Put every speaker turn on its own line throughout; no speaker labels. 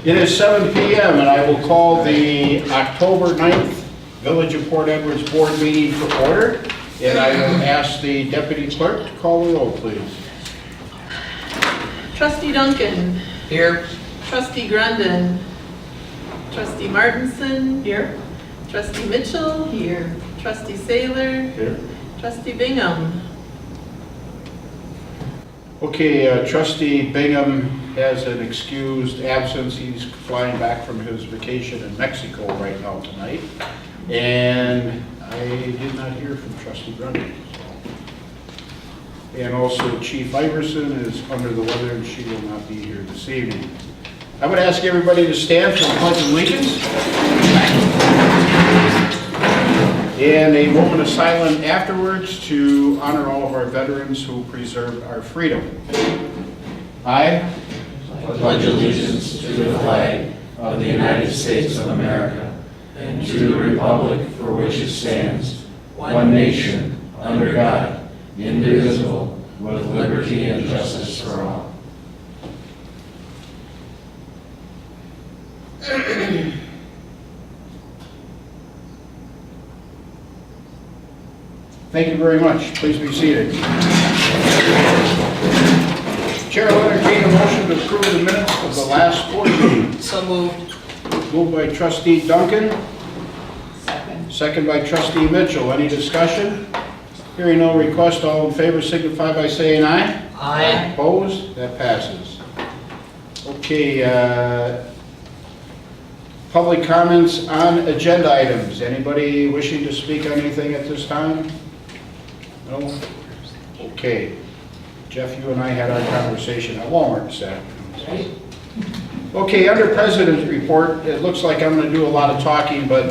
It is 7 p.m. and I will call the October 9th Village of Port Edwards Board meeting to order. And I will ask the deputy clerk to call the roll, please.
Trustee Duncan.
Here.
Trustee Grundon. Trustee Martinson.
Here.
Trustee Mitchell.
Here.
Trustee Saylor.
Here.
Trustee Bingham.
Okay, Trustee Bingham has an excused absence. He's flying back from his vacation in Mexico right now tonight. And I did not hear from Trustee Grundy. And also Chief Iverson is under the weather and she will not be here this evening. I would ask everybody to stand for the Pledge of Allegiance. And a moment of silence afterwards to honor all of our veterans who preserved our freedom. I
pledge allegiance to the flag of the United States of America and to the republic for which it stands, one nation, under God, indivisible, with liberty and justice for all.
Thank you very much. Please be seated. Chair will entertain a motion to approve the minutes of the last board meeting.
So moved.
Moved by Trustee Duncan,
Second.
second by Trustee Mitchell. Any discussion? Hearing no request, all in favor signify by saying aye.
Aye.
Opposed? That passes. Okay, public comments on agenda items. Anybody wishing to speak on anything at this time? No? Okay. Jeff, you and I had our conversation at Walmart this afternoon. Okay, under President's report, it looks like I'm going to do a lot of talking, but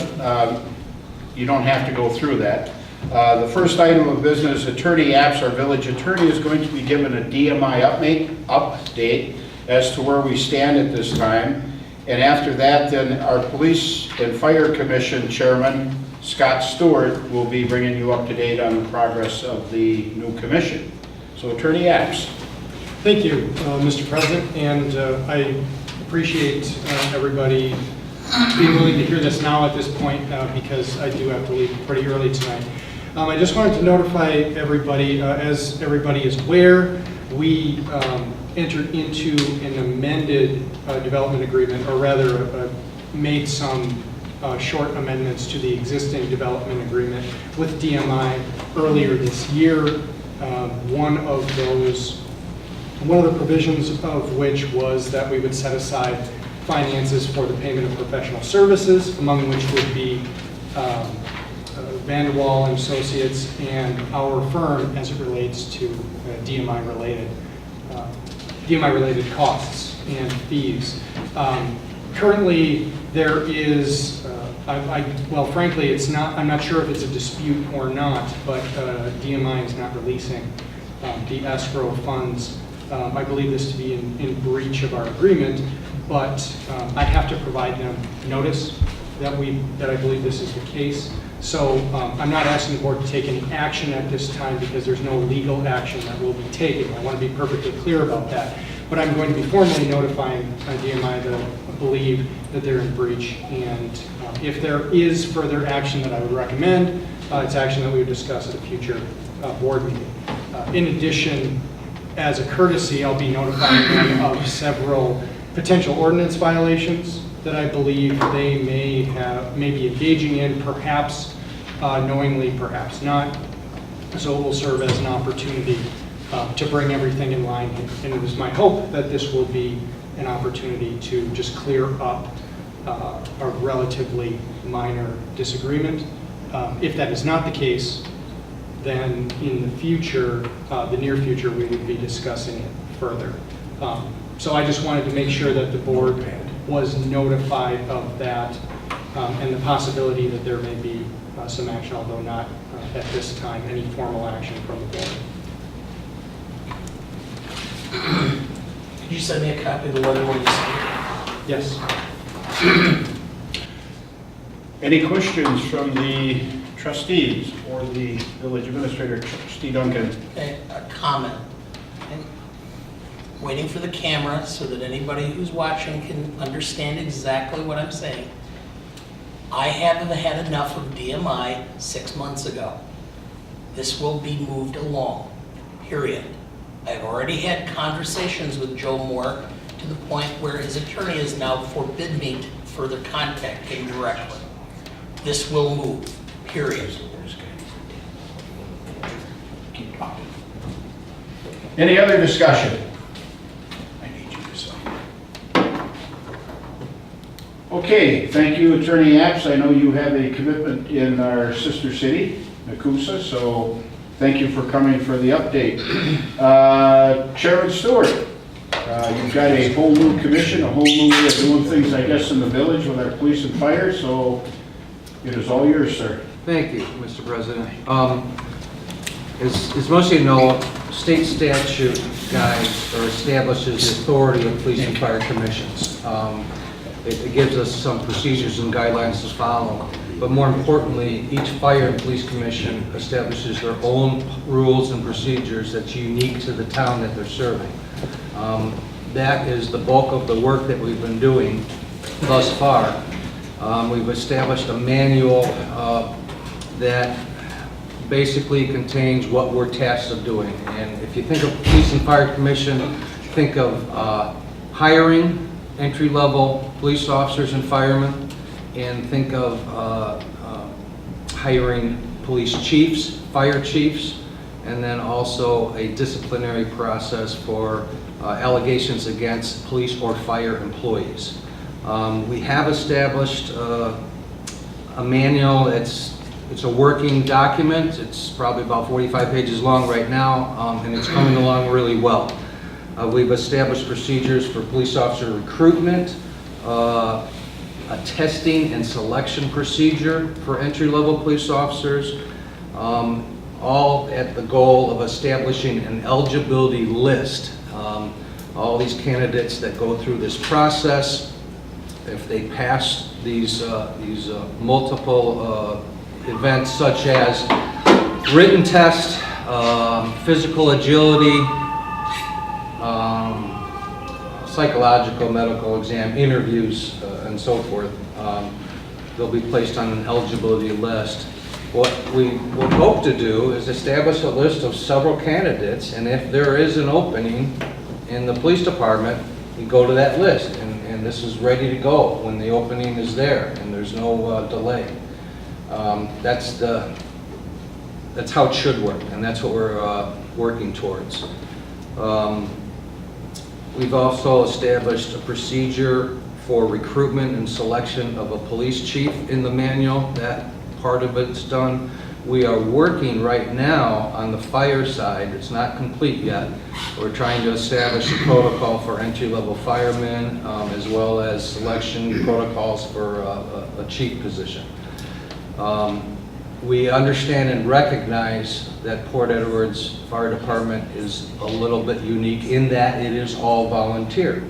you don't have to go through that. The first item of business, Attorney Apps, our village attorney, is going to be given a DMI update as to where we stand at this time. And after that, then our Police and Fire Commission Chairman, Scott Stewart, will be bringing you up to date on the progress of the new commission. So Attorney Apps.
Thank you, Mr. President, and I appreciate everybody being willing to hear this now at this point because I do have to leave pretty early tonight. I just wanted to notify everybody, as everybody is aware, we entered into an amended development agreement, or rather made some short amendments to the existing development agreement with DMI earlier this year. One of the provisions of which was that we would set aside finances for the payment of professional services, among which would be Vanderwall and Associates and our firm as it relates to DMI-related costs and fees. Currently, there is, well, frankly, it's not. I'm not sure if it's a dispute or not, but DMI is not releasing the escrow funds. I believe this to be in breach of our agreement, but I have to provide them notice that I believe this is the case. So I'm not asking the board to take any action at this time because there's no legal action that will be taken. I want to be perfectly clear about that. But I'm going to be formally notifying DMI that I believe that they're in breach. And if there is further action that I would recommend, it's action that we would discuss at a future board meeting. In addition, as a courtesy, I'll be notifying them of several potential ordinance violations that I believe they may be engaging in, perhaps knowingly, perhaps not. So it will serve as an opportunity to bring everything in line. And it is my hope that this will be an opportunity to just clear up a relatively minor disagreement. If that is not the case, then in the future, the near future, we would be discussing it further. So I just wanted to make sure that the board was notified of that and the possibility that there may be some action, although not at this time, any formal action from the board.
Could you send me a copy of the letter when you send it?
Yes.
Any questions from the trustees or the village administrator, Trustee Duncan?
Okay, a comment. And waiting for the camera so that anybody who's watching can understand exactly what I'm saying. I haven't had enough of DMI 6 months ago. This will be moved along, period. I've already had conversations with Joe Moore to the point where his attorney has now forbid me to further contact him directly. This will move, period.
Keep talking. Any other discussion? I need you to sign. Okay, thank you, Attorney Apps. I know you have a commitment in our sister city, Nakusa, so thank you for coming for the update. Chairman Stewart, you've got a whole new commission, a whole new way of doing things, I guess, in the village with our police and fire, so it is all yours, sir.
Thank you, Mr. President. As most of you know, state statute guides or establishes the authority of police and fire commissions. It gives us some procedures and guidelines to follow, but more importantly, each fire and police commission establishes their own rules and procedures that's unique to the town that they're serving. That is the bulk of the work that we've been doing thus far. We've established a manual that basically contains what we're tasked of doing. And if you think of Police and Fire Commission, think of hiring entry-level police officers and firemen, and think of hiring police chiefs, fire chiefs, and then also a disciplinary process for allegations against police or fire employees. We have established a manual. It's a working document. It's probably about 45 pages long right now, and it's coming along really well. We've established procedures for police officer recruitment, a testing and selection procedure for entry-level police officers, all at the goal of establishing an eligibility list. All these candidates that go through this process, if they pass these multiple events such as written test, physical agility, psychological, medical exam, interviews, and so forth, they'll be placed on an eligibility list. What we would hope to do is establish a list of several candidates, and if there is an opening in the police department, we go to that list, and this is ready to go when the opening is there, and there's no delay. That's how it should work, and that's what we're working towards. We've also established a procedure for recruitment and selection of a police chief in the manual. That part of it's done. We are working right now on the fire side. It's not complete yet. We're trying to establish a protocol for entry-level firemen, as well as selection protocols for a chief position. We understand and recognize that Port Edwards Fire Department is a little bit unique in that it is all volunteer.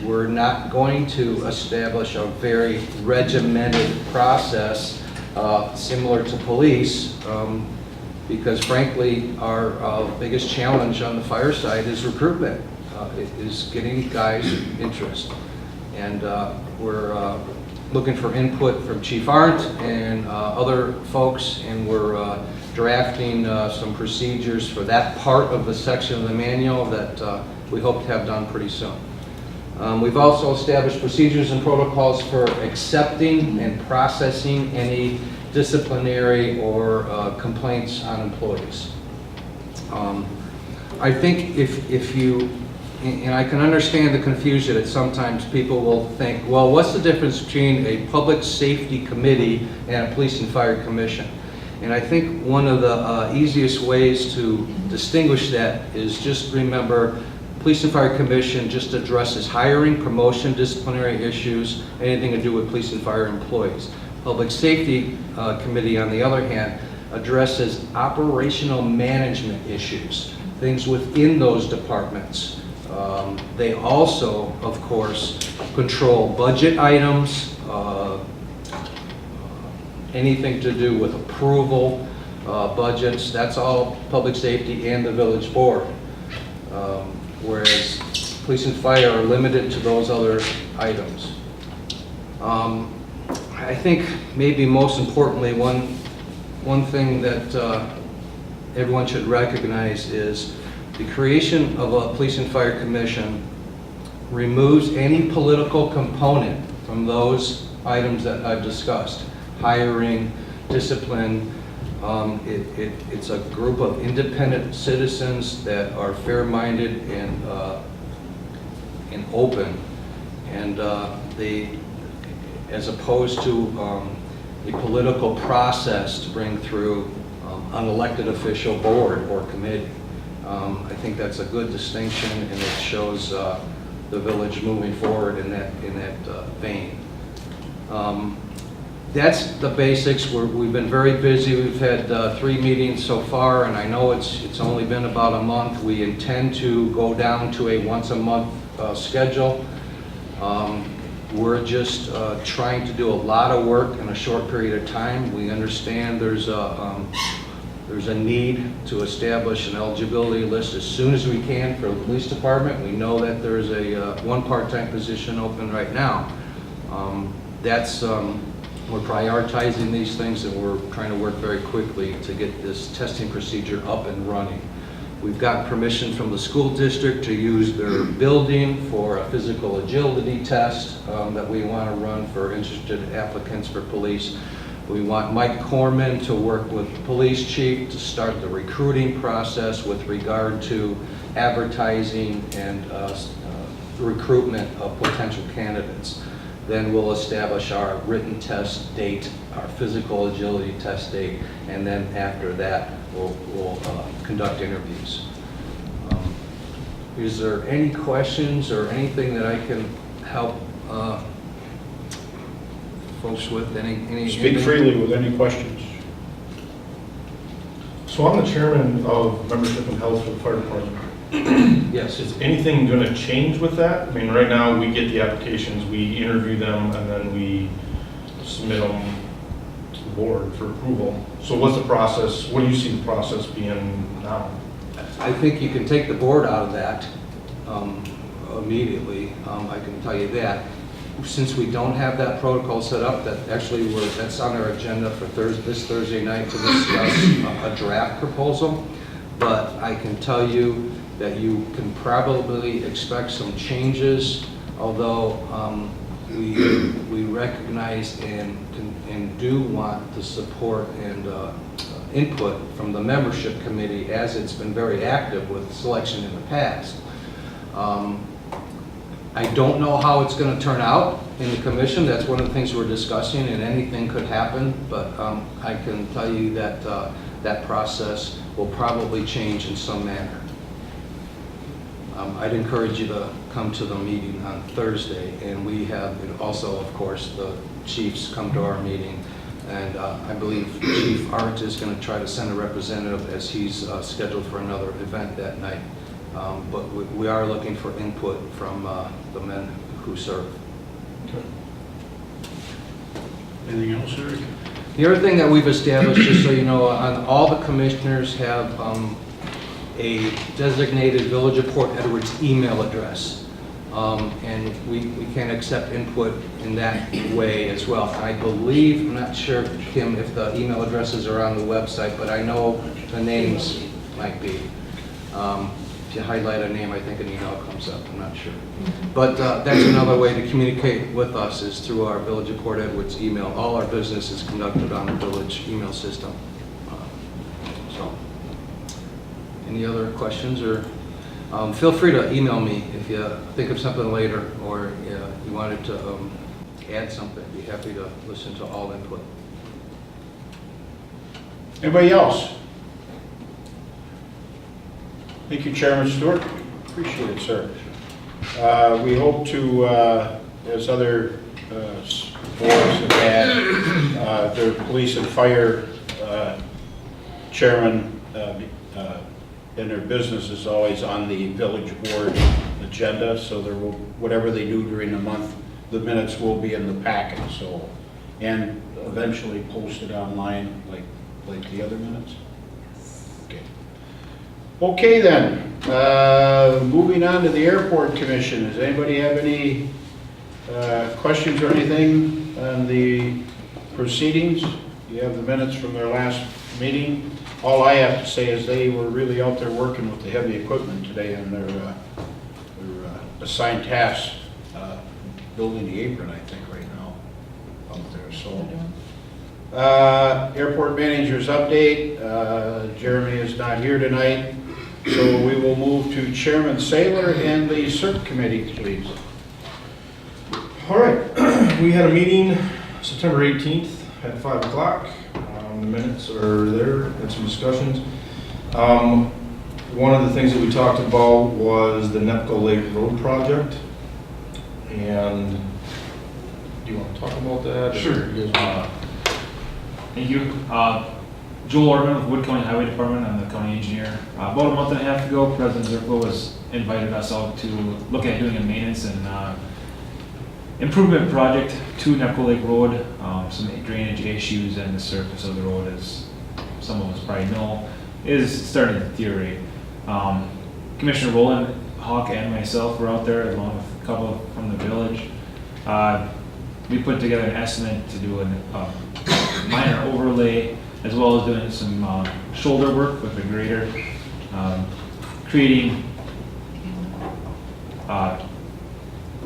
We're not going to establish a very regimented process similar to police, because frankly our biggest challenge on the fire side is recruitment, is getting guys interest. And we're looking for input from Chief Arndt and other folks, and we're drafting some procedures for that part of the section of the manual that we hope to have done pretty soon. We've also established procedures and protocols for accepting and processing any disciplinary or complaints on employees. I think if you, and I can understand the confusion that sometimes people will think, well, what's the difference between a public safety committee and a police and fire commission? And I think one of the easiest ways to distinguish that is just remember, Police and Fire Commission just addresses hiring, promotion, disciplinary issues, anything to do with police and fire employees. Public Safety Committee, on the other hand, addresses operational management issues, things within those departments. They also, of course, control budget items, anything to do with approval, budgets. That's all public safety and the village board. whereas police and fire are limited to those other items. I think maybe most importantly, one thing that everyone should recognize is the creation of a police and fire commission removes any political component from those items that I've discussed. Hiring, discipline, it's a group of independent citizens that are fair-minded and open, and as opposed to a political process to bring through an elected official board or committee. I think that's a good distinction, and it shows the village moving forward in that vein. That's the basics. We've been very busy. We've had 3 meetings so far, and I know it's only been about a month. We intend to go down to a once-a-month schedule. We're just trying to do a lot of work in a short period of time. We understand there's a need to establish an eligibility list as soon as we can for the police department. We know that there's one part-time position open right now. We're prioritizing these things, and we're trying to work very quickly to get this testing procedure up and running. We've got permission from the school district to use their building for a physical agility test that we want to run for interested applicants for police. We want Mike Corman to work with the police chief to start the recruiting process with regard to advertising and recruitment of potential candidates. Then we'll establish our written test date, our physical agility test date, and then after that, we'll conduct interviews. Is there any questions or anything that I can help folks with?
Speak freely with any questions.
So I'm the chairman of membership and health for the fire department.
Yes.
Is anything going to change with that? I mean, right now we get the applications, we interview them, and then we submit them to the board for approval. So what's the process? What do you see the process being now?
I think you can take the board out of that immediately. I can tell you that. Since we don't have that protocol set up, that's on our agenda for this Thursday night to discuss a draft proposal. But I can tell you that you can probably expect some changes, although we recognize and do want the support and input from the membership committee, as it's been very active with selection in the past. I don't know how it's going to turn out in the commission. That's one of the things we're discussing, and anything could happen, but I can tell you that that process will probably change in some manner. I'd encourage you to come to the meeting on Thursday, and we have also, of course, the chiefs come to our meeting, and I believe Chief Art is going to try to send a representative as he's scheduled for another event that night. But we are looking for input from the men who serve.
Okay.
Anything else, Eric?
The other thing that we've established, just so you know, all the commissioners have a designated Village of Port Edwards email address. And we can accept input in that way as well. I believe, I'm not sure, Kim, if the email addresses are on the website, but I know the names might be. If you highlight a name, I think an email comes up, I'm not sure. But that's another way to communicate with us, is through our Village of Port Edwards email. All our business is conducted on the village email system. So, any other questions? Or feel free to email me if you think of something later, or you wanted to add something. I'd be happy to listen to all input.
Anybody else? Thank you, Chairman Stewart. Appreciate it, sir. We hope to, as other boards have had, their police and fire chairman and their business is always on the village board agenda, so there will, whatever they do during the month, the minutes will be in the packet, so, and eventually posted online like the other minutes? Okay. Okay then, moving on to the Airport Commission. Does anybody have any questions or anything on the proceedings? You have the minutes from their last meeting. All I have to say is they were really out there working with the heavy equipment today on their assigned tasks, building the apron, I think, right now out there, so. Airport manager's update. Jeremy is not here tonight, so we will move to Chairman Saylor and the CERT committee, please.
All right, we had a meeting September 18th at 5 o'clock. The minutes are there, had some discussions. One of the things that we talked about was the Nepco Lake Road project. And do you want to talk about that?
Sure.
Or you guys
Thank you. Joel Orman with Wood County Highway Department. I'm the county engineer. About a month and a half ago, President Zerko was invited us out to look at doing a maintenance and improvement project to Nepco Lake Road. Some drainage issues and the surface of the road, as some of us probably know, is starting to deteriorate. Commissioner Roland, Hawk, and myself were out there along with a couple from the village. We put together an estimate to do a minor overlay, as well as doing some shoulder work with the grader, creating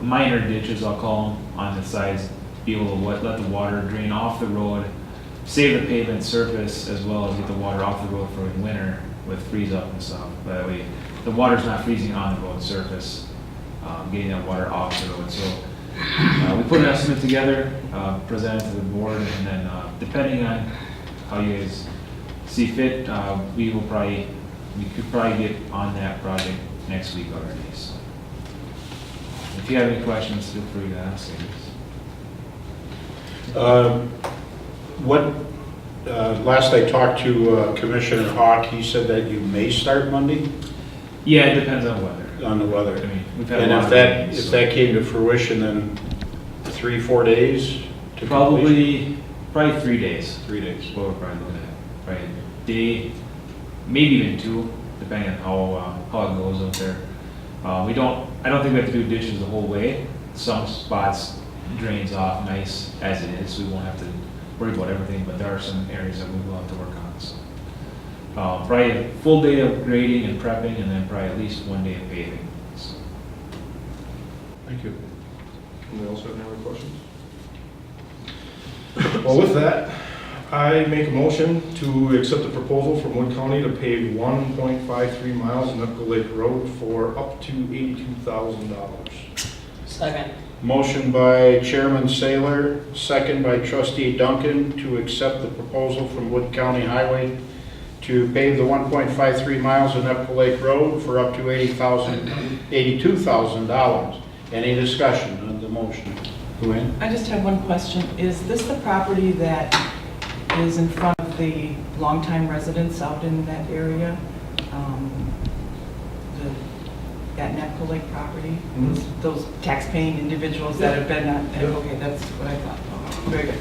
minor ditches, I'll call them, on the sides, be able to let the water drain off the road, save the pavement surface, as well as get the water off the road for winter with freeze up and stuff. That way, the water's not freezing on the road surface, getting that water off the road. So we put an estimate together, presented to the board, and then depending on how you guys see fit, we could probably get on that project next week already. So if you have any questions, feel free to ask.
Last I talked to Commissioner Hawk, he said that you may start Monday
Yeah, it depends on weather.
on the
I
weather.
mean, we've had a
And
lot
if
of
that,
rain,
if
so
that came to fruition, then 3-4 days to completion?
probably 3 days.
3 days.
What we're probably looking at, right? Day, maybe even 2, depending on how it goes out there. I don't think we have to do dishes the whole way. Some spots drains off nice as it is, so we won't have to worry about everything, but there are some areas that we will have to work on, so. Probably a full day of grading and prepping, and then probably at least 1 day of paving, so.
Thank you. Anyone else have any other questions? Well, with that, I make a motion to accept the proposal from Wood County to pave 1.53 miles of Nepco Lake Road for up to $82,000.
Second.
Motion by Chairman Saylor, second by Trustee Duncan to accept the proposal from Wood County Highway to pave the 1.53 miles of Nepco Lake Road for up to $82,000. Any discussion on the motion? Luann?
I just have one question. Is this the property that is in front of the longtime residents out in that area? That Nepco Lake property? Those tax-paying individuals that have been on, okay, that's what I thought. Very good.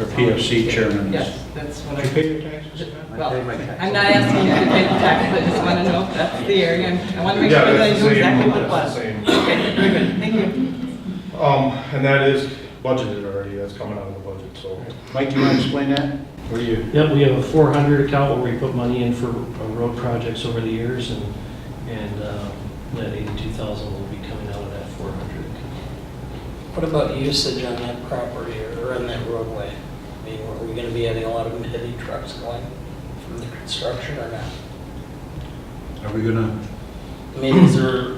Or PFC chairman?
Yes, that's what
Did you
I,
pay your taxes?
well, I'm not asking you to pay the tax, but I just want to know if that's the area. I want to make sure that I know exactly what it was.
That's the same.
Okay, very good, thank you.
And that is budgeted already, that's coming out of the budget, so.
Mike, you want to explain that? Or you?
Yep, we have a 400 account where we put money in for road projects over the years, and that 82,000 will be coming out of that 400 account.
What about usage on that property or on that roadway? I mean, are we gonna be having a lot of heavy trucks going from the construction or not?
Are we gonna?
I mean, is there,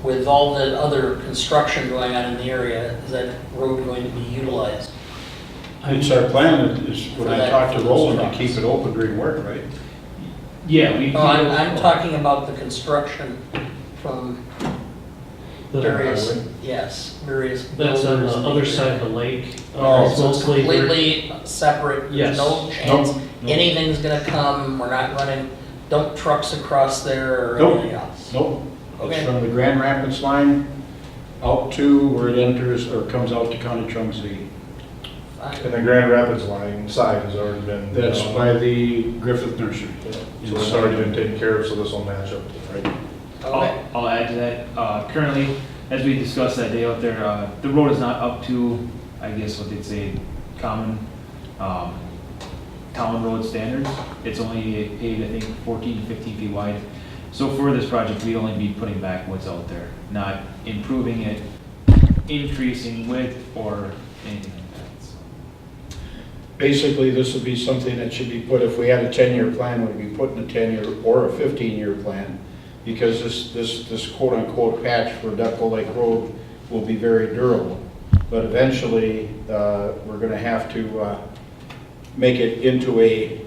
with all the other construction going on in the area, is that road going to be utilized?
It's our plan, is when I talked to
For
Roland,
those
to keep it open during work, right?
Yeah, we.
Oh, I'm talking about the construction from various,
That's
various
on the
builders in
other
area.
side of the lake.
Oh,
It's
So it's
mostly where-
completely separate, there's
Yes.
no chance
Nope.
anything's gonna come, we're not running dump trucks across there or
Nope.
anything else?
Nope. It's
Okay.
from the Grand Rapids line out to where it enters or comes out to County Trunk Z.
And the Grand Rapids line side has already been.
That's by the Griffith Nursery.
So it's already been taken care of, so this will match up, right?
I'll add to that. Currently, as we discussed that day out there, the road is not up to, I guess what they'd say, common town road standards. It's only I think 14, 15 feet wide. So for this project, we'd only be putting back what's out there, not improving it, increasing width, or anything like that. So.
Basically, this would be something that should be put, if we had a 10-year plan, we'd be putting a 10-year or a 15-year plan, because this quote-unquote patch for Duck Lake Road will be very durable. But eventually, we're gonna have to make it into a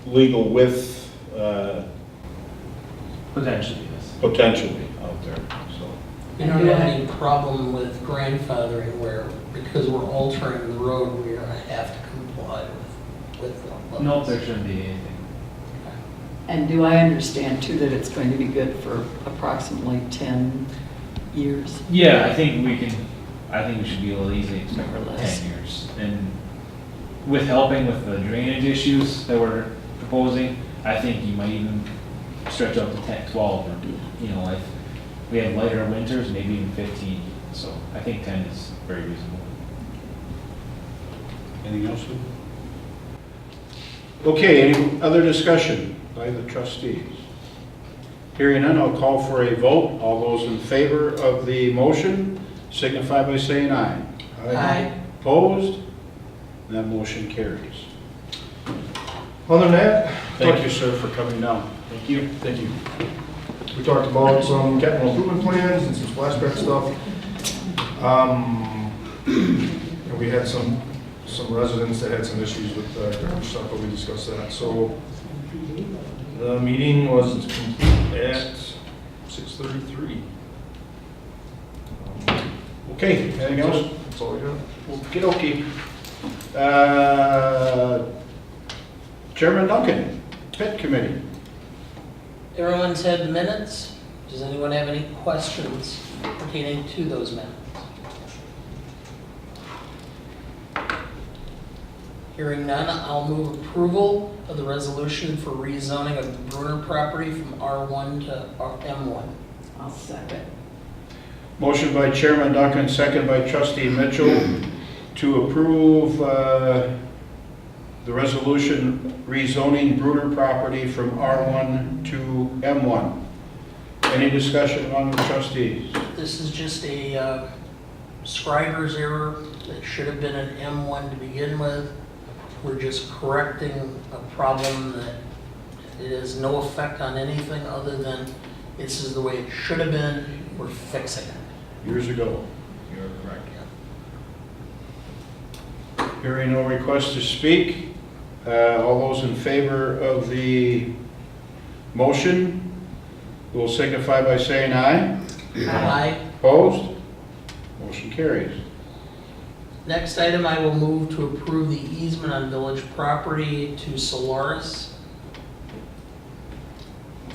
legal width,
Potentially, yes.
potentially out there, so.
We don't have any problem with grandfathering where, because we're altering the road, we're gonna have to comply with them.
No, there shouldn't be anything.
And do I understand too that it's going to be good for approximately 10 years?
Yeah, I think we should be able to easily expect
More or less.
10 years. And with helping with the drainage issues that we're proposing, I think you might even stretch up to 10, 12, or, if we have lighter winters, maybe even 15. So I think 10 is very reasonable.
Anything else? Okay, any other discussion by the trustees? Hearing none, I'll call for a vote. All those in favor of the motion signify by saying aye.
Aye.
Opposed? That motion carries.
Other than that,
Thank you, sir, for coming down.
Thank you, thank you. We talked about some capital improvement plans and some splashback stuff. And we had some residents that had some issues with garbage stuff, but we discussed that. So the meeting was complete at 6:33.
Okay, anything else?
That's all I got.
Okey-dokey. Chairman Duncan, Pet Committee.
Everyone's had the minutes. Does anyone have any questions pertaining to those minutes? Hearing none, I'll move approval of the resolution for rezoning of the Bruner property from R1 to M1.
I'll second.
Motion by Chairman Duncan, second by Trustee Mitchell to approve the resolution rezoning Bruner property from R1 to M1. Any discussion among the trustees?
This is just a scriber's error. It should have been an M1 to begin with. We're just correcting a problem that it has no effect on anything other than this is the way it should have been. We're fixing it.
Years ago. You're correct. Hearing no request to speak, all those in favor of the motion will signify by saying aye.
Aye.
Opposed? Motion carries.
Next item, I will move to approve the easement on village property to Solaris.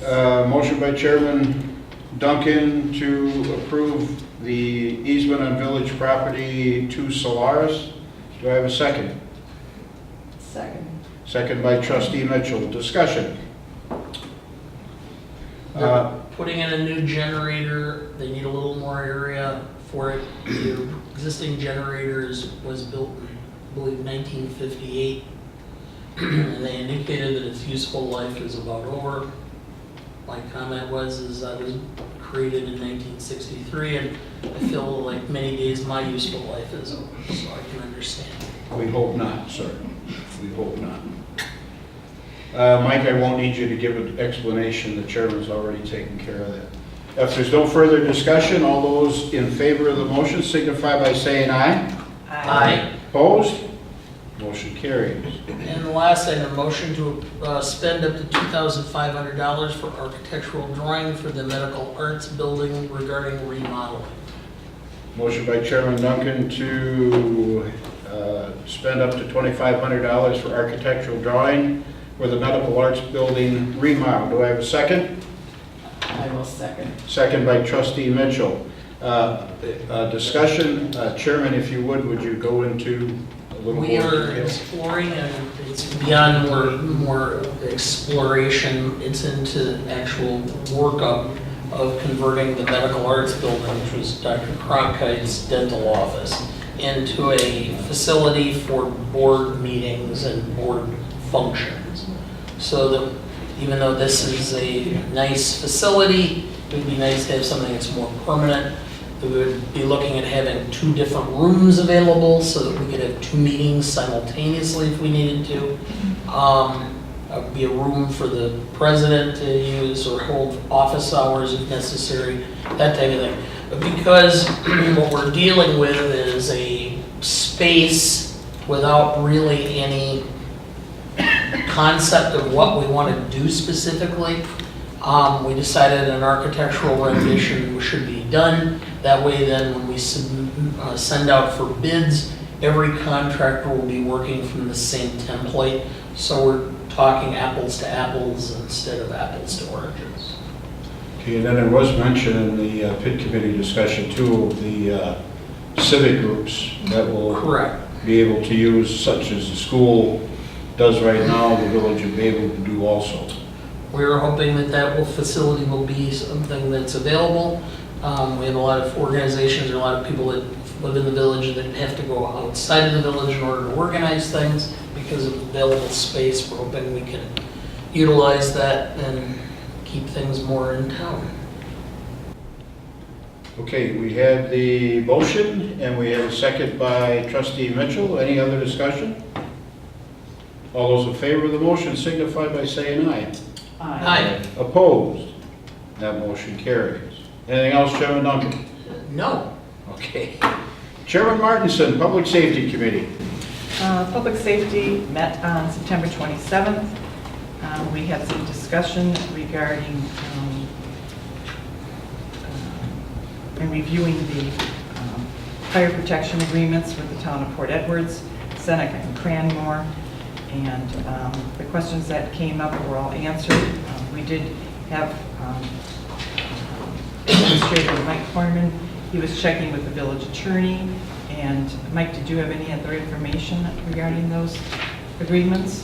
Motion by Chairman Duncan to approve the easement on village property to Solaris. Do I have a second?
Second.
Second by Trustee Mitchell. Discussion.
They're putting in a new generator. They need a little more area for it. The existing generator was built in, I believe, 1958. And they indicated that its useful life is about over. My comment was it was created in 1963, and I feel like many days my useful life is over, so I can understand.
We hope not, sir. We hope not. Mike, I won't need you to give an explanation. The chairman's already taken care of that. If there's no further discussion, all those in favor of the motion signify by saying aye.
Aye.
Opposed? Motion carries.
And the last item, motion to spend up to $2,500 for architectural drawing for the medical arts building regarding remodeling.
Motion by Chairman Duncan to spend up to $2,500 for architectural drawing for the medical arts building remodel. Do I have a second?
I will second.
Second by Trustee Mitchell. Discussion, Chairman, if you would you go into a little
We
more
are
detail?
exploring, and it's beyond more exploration, it's into actual workup of converting the medical arts building, which was Dr. Cronkite's dental office, into a facility for board meetings and board functions. So that even though this is a nice facility, it would be nice to have something that's more permanent. We would be looking at having 2 different rooms available so that we could have 2 meetings simultaneously if we needed to. Be a room for the president to use or hold office hours if necessary, that type of thing. But because what we're dealing with is a space without really any concept of what we want to do specifically, we decided an architectural rendition should be done. That way then when we send out for bids, every contractor will be working from the same template. So we're talking apples to apples instead of apples to oranges.
Okay, and then it was mentioned in the PID committee discussion too, of the civic groups that will
Correct.
be able to use, such as the school does right now, the village will be able to do also.
We're hoping that that facility will be something that's available. We have a lot of organizations and a lot of people that live in the village that have to go outside of the village in order to organize things. Because of available space, we're hoping we can utilize that and keep things more in town.
Okay, we had the motion and we have a second by trustee Mitchell. Any other discussion? All those in favor of the motion signify by saying aye.
Hi.
Opposed? That motion carries. Anything else, Chairman Duncan?
No.
Okay. Chairman Martinson, Public Safety Committee.
Public Safety met on September 27th. We had some discussion regarding and reviewing the fire protection agreements with the town of Port Edwards, Seneca, and Cranmore. And the questions that came up were all answered. We did have Administrator Mike Corman. He was checking with the village attorney. And Mike, did you have any other information regarding those agreements?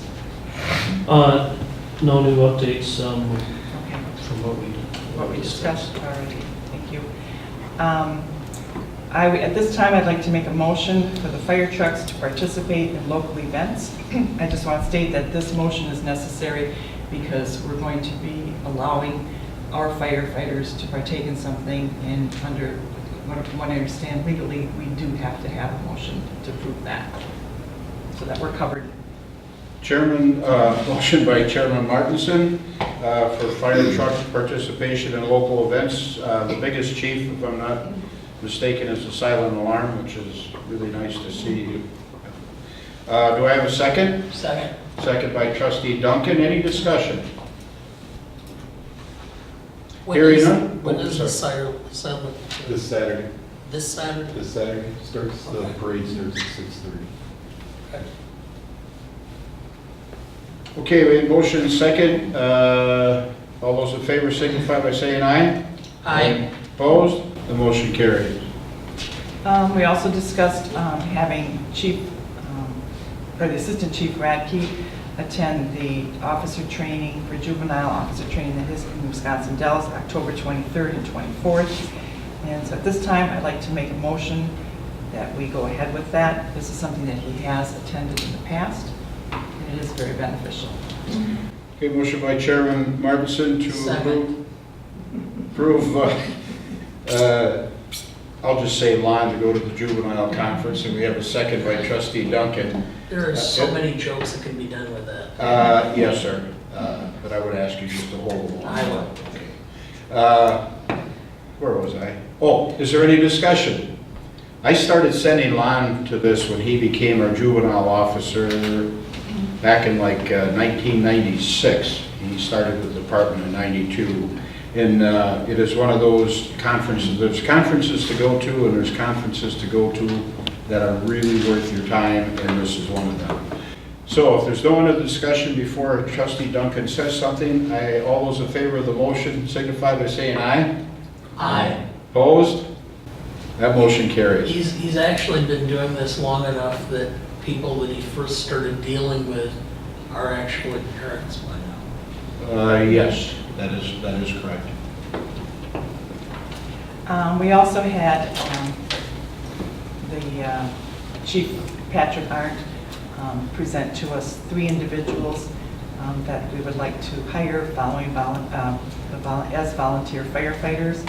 No new updates
Okay,
from
what we discussed already. Thank you. At this time, I'd like to make a motion for the fire trucks to participate in local events. I just want to state that this motion is necessary because we're going to be allowing our firefighters to partake in something, and under what I understand legally, we do have to have a motion to prove that, so that we're covered.
Chairman, motion by Chairman Martinson for fire truck participation in local events. The biggest chief, if I'm not mistaken, is the silent alarm, which is really nice to see. Do I have a second?
Second.
Second by trustee Duncan. Any discussion?
When
Hearing
is-
none?
When
Oh,
is the
sorry.
silent?
This Saturday.
This Saturday?
This Saturday starts, the parade starts at 6:30.
Okay, we have motion second. All those in favor signify by saying aye.
Aye.
Opposed? The motion carries.
We also discussed having or the Assistant Chief Radke attend the officer training for juvenile officer training that is in Wisconsin Dells, October 23rd and 24th. And so at this time, I'd like to make a motion that we go ahead with that. This is something that he has attended in the past, and it is very beneficial.
Okay, motion by Chairman Martinson to
Second.
approve, I'll just say Lon to go to the juvenile conference, and we have a second by trustee Duncan.
There are so many jokes that can be done with that.
Yes, sir. But I would ask you just to hold them.
I will.
Okay. Where was I? Oh, is there any discussion? I started sending Lon to this when he became our juvenile officer back in like 1996. He started with the department in 92. And it is one of those conferences. There's conferences to go to and there's conferences to go to that are really worth your time, and this is one of them. So if there's no other discussion before trustee Duncan says something, all those in favor of the motion signify by saying aye.
Aye.
Opposed? That motion carries.
He's actually been doing this long enough that people that he first started dealing with are actually parents by now.
Yes, that is correct.
We also had the Chief Patrick Arndt present to us 3 individuals that we would like to hire following as volunteer firefighters.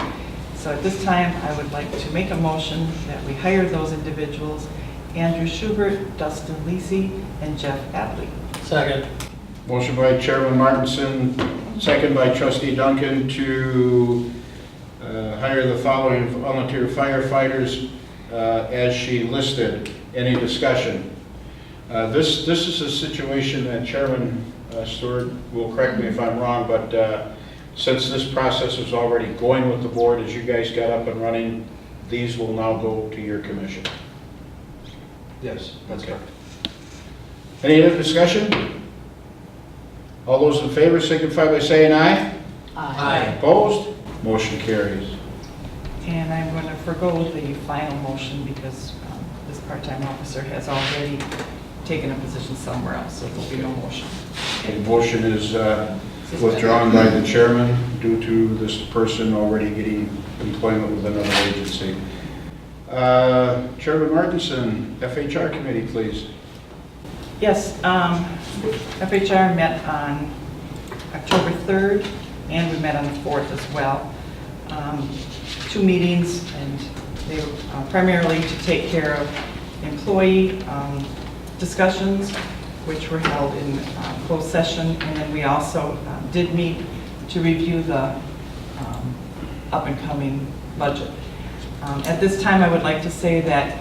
So at this time, I would like to make a motion that we hire those individuals: Andrew Schubert, Dustin Lisi, and Jeff Adley.
Second.
Motion by Chairman Martenson, second by Trustee Duncan to hire the following volunteer firefighters as she listed. Any discussion? This is a situation that Chairman Stewart will correct me if I'm wrong, but since this process was already going with the board, as you guys got up and running, these will now go to your commission.
Yes, that's correct.
Any other discussion? All those in favor signify by saying aye.
Aye.
Opposed? Motion carries.
And I'm going to forgo the final motion because this part-time officer has already taken a position somewhere else, so there'll be no motion.
The motion is withdrawn by the chairman due to this person already getting employment with another agency. Chairman Martenson, FHR committee, please.
Yes, FHR met on October 3rd, and we met on the 4th as well. 2 meetings, and they were primarily to take care of employee discussions, which were held in closed session, and then we also did meet to review the up-and-coming budget. At this time, I would like to say that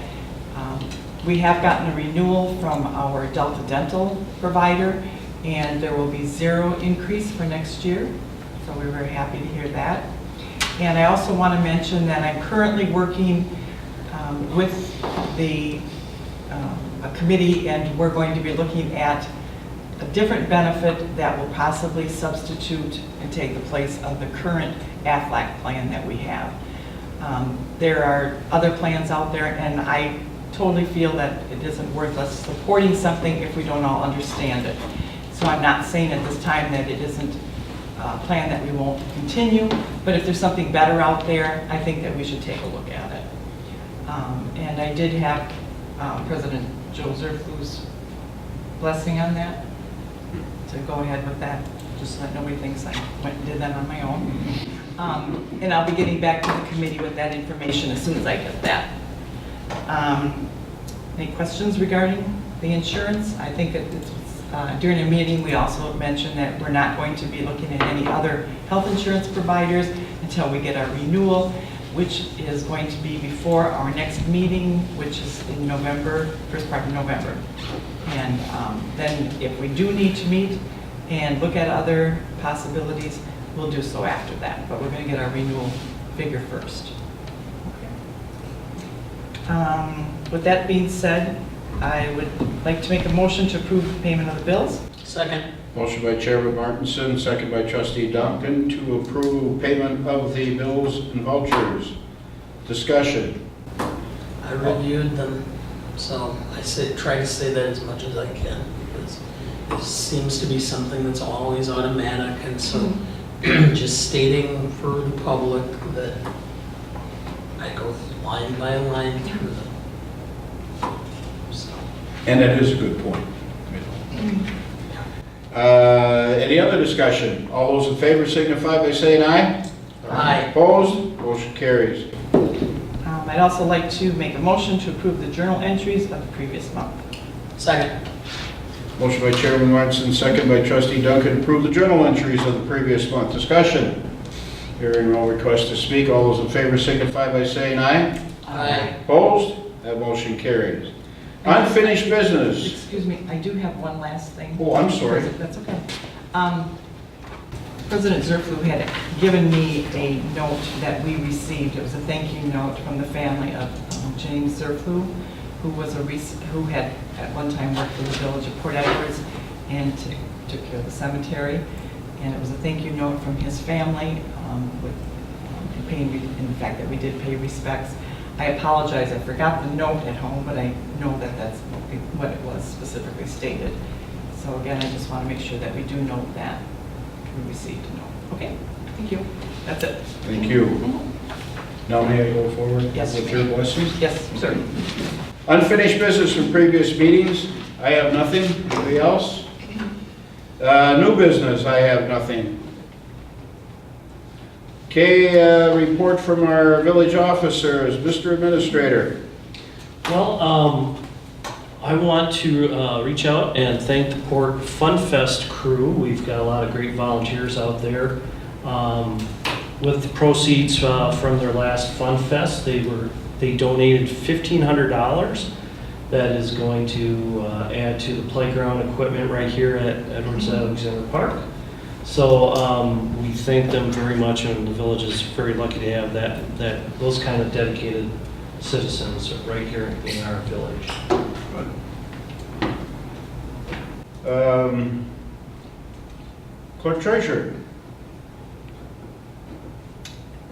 we have gotten a renewal from our Delta Dental provider, and there will be 0 increase for next year, so we're very happy to hear that. And I also want to mention that I'm currently working with a committee, and we're going to be looking at a different benefit that will possibly substitute and take the place of the current Aflac plan that we have. There are other plans out there, and I totally feel that it isn't worth us supporting something if we don't all understand it. So I'm not saying at this time that it isn't a plan that we won't continue, but if there's something better out there, I think that we should take a look at it. And I did have President Joe Zerflu's blessing on that, to go ahead with that, just so that nobody thinks I went and did that on my own. And I'll be getting back to the committee with that information as soon as I get that. Any questions regarding the insurance? I think during a meeting, we also mentioned that we're not going to be looking at any other health insurance providers until we get our renewal, which is going to be before our next meeting, which is in November, first part of November. And then if we do need to meet and look at other possibilities, we'll do so after that. But we're going to get our renewal figure first. With that being said, I would like to make a motion to approve the payment of the bills.
Second.
Motion by Chairman Martenson, second by Trustee Duncan to approve payment of the bills and vouchers. Discussion.
I reviewed them, so I try to say that as much as I can, because this seems to be something that's always automatic, and so just stating for the public that I go line by line through them. So.
And that is a good point. Any other discussion? All those in favor signify by saying aye.
Aye.
Opposed? Motion carries.
I'd also like to make a motion to approve the journal entries of the previous month.
Second.
Motion by Chairman Martenson, second by Trustee Duncan, to approve the journal entries of the previous month. Discussion. Hearing no request to speak, all those in favor signify by saying aye.
Aye.
Opposed? That motion carries. Unfinished business.
Excuse me, I do have one last thing.
Oh, I'm sorry.
That's okay. President Zerflu had given me a note that we received. It was a thank you note from the family of James Zerflu, who had at one time worked for the village of Port Edwards and took care of the cemetery. And it was a thank you note from his family, in the fact that we did pay respects. I apologize, I forgot the note at home, but I know that that's what it was specifically stated. So again, I just want to make sure that we do note that we received a note. Okay, thank you. That's it.
Thank you. Now may I go forward
Yes.
with your blessing?
Yes, sir.
Unfinished business from previous meetings, I have nothing. Anybody else? New business, I have nothing. Okay, report from our village officers, Mr. Administrator.
Well, I want to reach out and thank the Port Fun Fest crew. We've got a lot of great volunteers out there. With the proceeds from their last Fun Fest, they donated $1,500. That is going to add to the playground equipment right here at Edwards Alexander Park. So we thank them very much, and the village is very lucky to have those kind of dedicated citizens right here in our village.
Clerk Treasurer,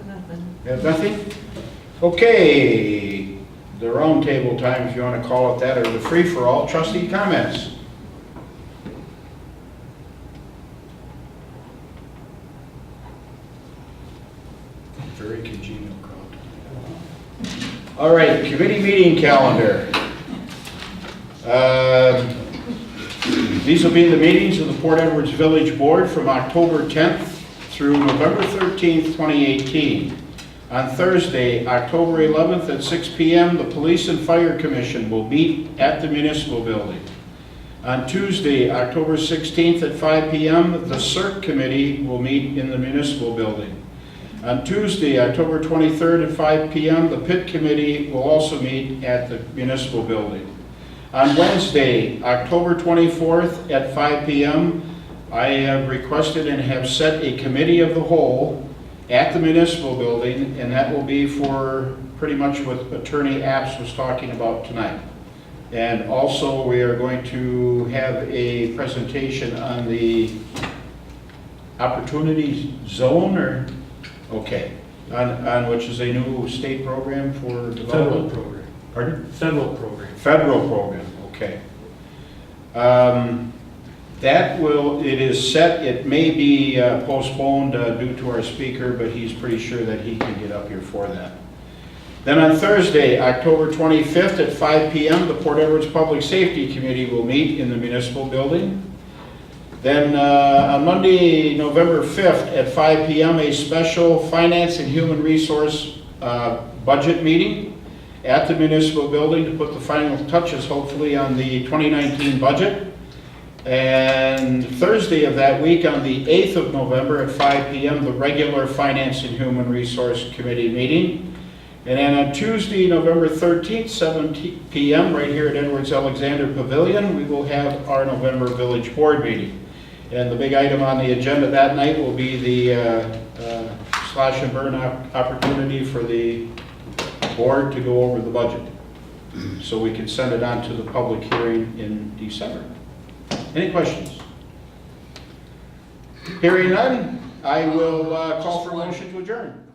Nothing.
you have nothing? Okay, the round table time, if you want to call it that, or the free-for-all, trustee comments. Very congenial crowd. All right, committee meeting calendar. These will be the meetings of the Port Edwards Village Board from October 10th through November 13th, 2018. On Thursday, October 11th at 6 p.m., the Police and Fire Commission will meet at the Municipal Building. On Tuesday, October 16th at 5 p.m., the CERC Committee will meet in the Municipal Building. On Tuesday, October 23rd at 5 p.m., the PIT Committee will also meet at the Municipal Building. On Wednesday, October 24th at 5 p.m., I have requested and have set a committee of the whole at the Municipal Building, and that will be for pretty much what Attorney Apps was talking about tonight. And also, we are going to have a presentation on the Opportunity Zone, or, okay, on which is a new state program for development.
Federal program.
Pardon?
Federal program.
Federal program, okay. It is set, it may be postponed due to our speaker, but he's pretty sure that he can get up here for that. Then on Thursday, October 25th at 5 p.m., the Port Edwards Public Safety Committee will meet in the Municipal Building. Then on Monday, November 5th at 5 p.m., a special Finance and Human Resource budget meeting at the Municipal Building to put the final touches, hopefully, on the 2019 budget. And Thursday of that week, on the 8th of November at 5 p.m., the regular Finance and Human Resource Committee meeting. And then on Tuesday, November 13th, 7 p.m., right here at Edwards Alexander Pavilion, we will have our November Village Board meeting. And the big item on the agenda that night will be the slash and burn opportunity for the board to go over the budget. So we can send it on to the public hearing in December. Any questions? Hearing none, I will call for a motion to adjourn.